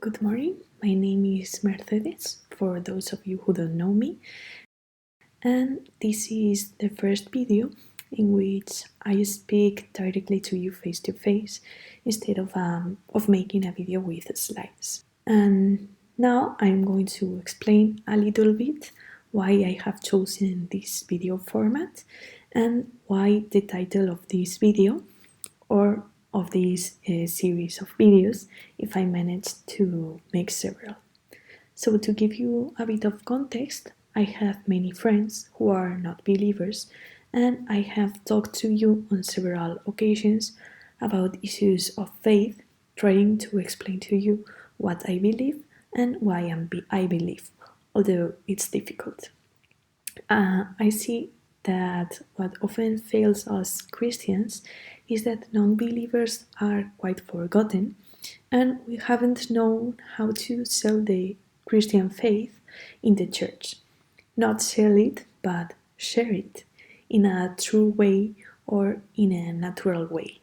Good morning, my name is Mercedes, for those of you who don't know me, and this is the first video in which I speak directly to you face to face instead of making a video with slides. And now I'm going to explain a little bit why I have chosen this video format and why the title of this video or of this series of videos if I manage to make several. So to give you a bit of context, I have many friends who are not believers, and I have talked to you on several occasions about issues of faith, trying to explain to you what I believe and why I believe, although it's difficult. I see that what often fails us Christians is that non-believers are quite forgotten, and we haven't known how to sell the Christian faith in the church. Not sell it, but share it in a true way or in a natural way.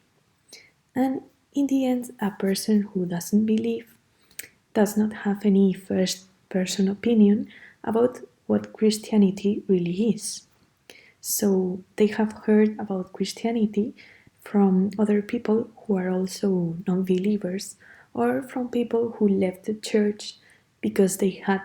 And in the end, a person who doesn't believe does not have any first person opinion about what Christianity really is. So they have heard about Christianity from other people who are also non believers, or from people who left the church because they had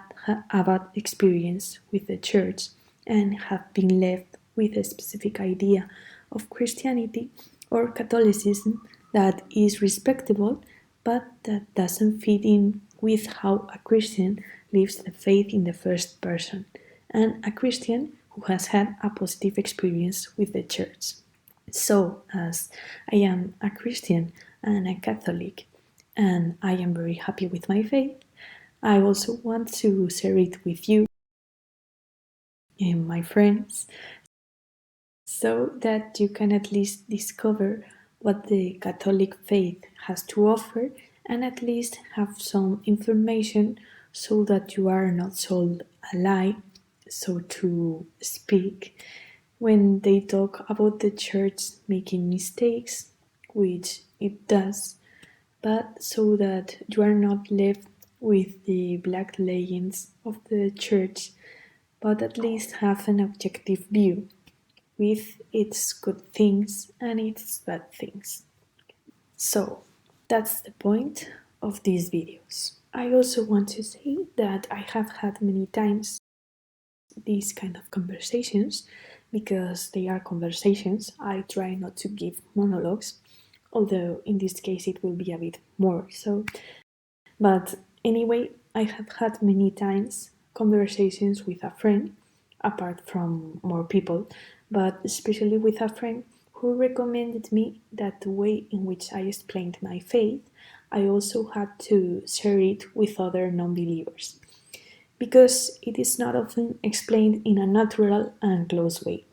a bad experience with the church and have been left with a specific idea of Christianity or Catholicism that is respectable but that doesn't fit in with how a Christian lives the faith in the first person, and a Christian who has had a positive experience with the church. So, as I am a Christian and a Catholic, and I am very happy with my faith, I also want to share it with you and my friends so that you can at least discover what the Catholic faith has to offer and at least have some information so that you are not sold a lie, so to speak, when they talk about the church making mistakes, which it does, but so that you are not left with the black legends of the church, but at least have an objective view with its good things and its bad things. So that's the point of these videos. I also want to say that I have had many times these kind of conversations because they are conversations. I try not to give monologues, although in this case it will be a bit more so. But anyway, I have had many times conversations with a friend, apart from more people, but especially with a friend who recommended me that the way in which I explained my faith, I also had to share it with other non believers. Because it is not often explained in a natural and close way.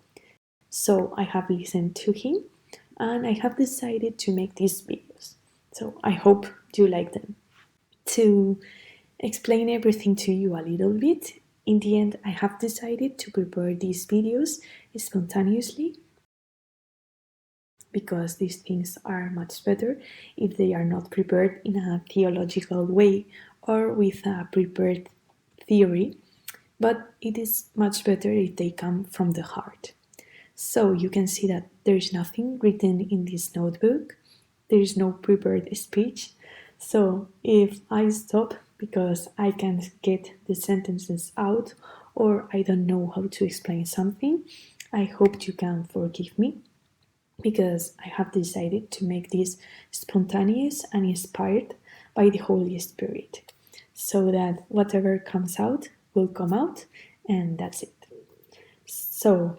So I have listened to him and I have decided to make these videos. So I hope you like them. To explain everything to you a little bit, in the end I have decided to prepare these videos spontaneously because these things are much better if they are not prepared in a theological way or with a prepared theory, but it is much better if they come from the heart. So you can see that there is nothing written in this notebook, there is no prepared speech. So if I stop because I can't get the sentences out or I don't know how to explain something, I hope you can forgive me because I have decided to make this spontaneous and inspired by the Holy Spirit so that whatever comes out will come out and that's it. So,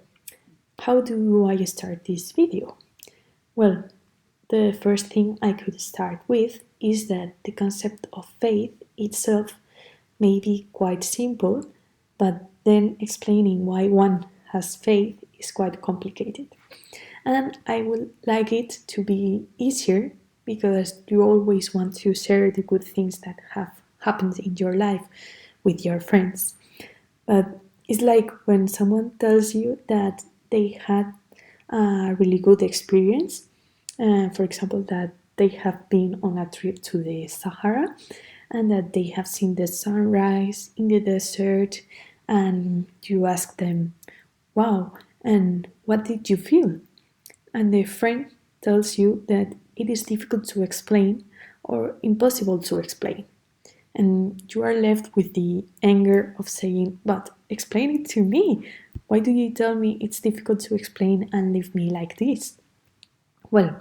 how do I start this video? Well, the first thing I could start with is that the concept of faith itself may be quite simple, but then explaining why one has faith is quite complicated. And I would like it to be easier because you always want to share the good things that have happened in your life with your friends. But it's like when someone tells you that they had a really good experience, for example, that they have been on a trip to the Sahara and that they have seen the sunrise in the desert, and you ask them, wow, and what did you feel? And the friend tells you that it is difficult to explain or impossible to explain. And you are left with the anger of saying, but explain it to me. Why do you tell me it's difficult to explain and leave me like this? Well,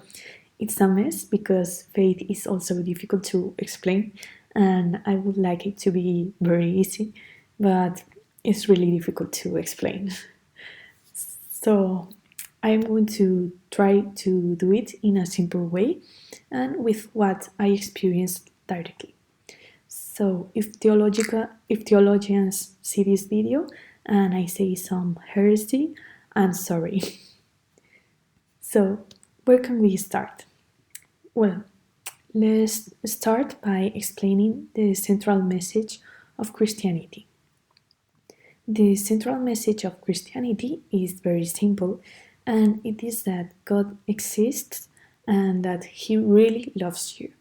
it's a mess because faith is also difficult to explain, and I would like it to be very easy, but it's really difficult to explain. So I'm going to try to do it in a simple way and with what I experienced directly. So if theologians see this video and I say some heresy, I'm sorry. So where can we start? Well, let's start by explaining the central message of Christianity. The central message of Christianity is very simple, and it is that God exists and that He really loves you.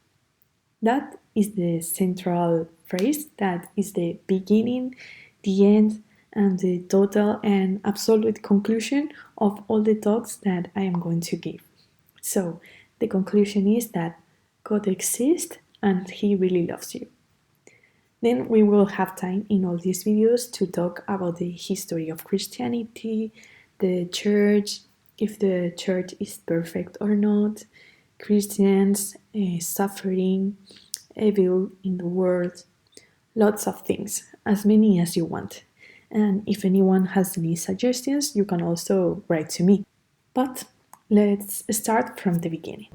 That is the central phrase, that is the beginning, the end, and the total and absolute conclusion of all the talks that I am going to give. So, the conclusion is that God exists and He really loves you. Then we will have time in all these videos to talk about the history of Christianity, the church, if the church is perfect or not, Christians, suffering, evil in the world, lots of things, as many as you want. And if anyone has any suggestions, you can also write to me. But let's start from the beginning.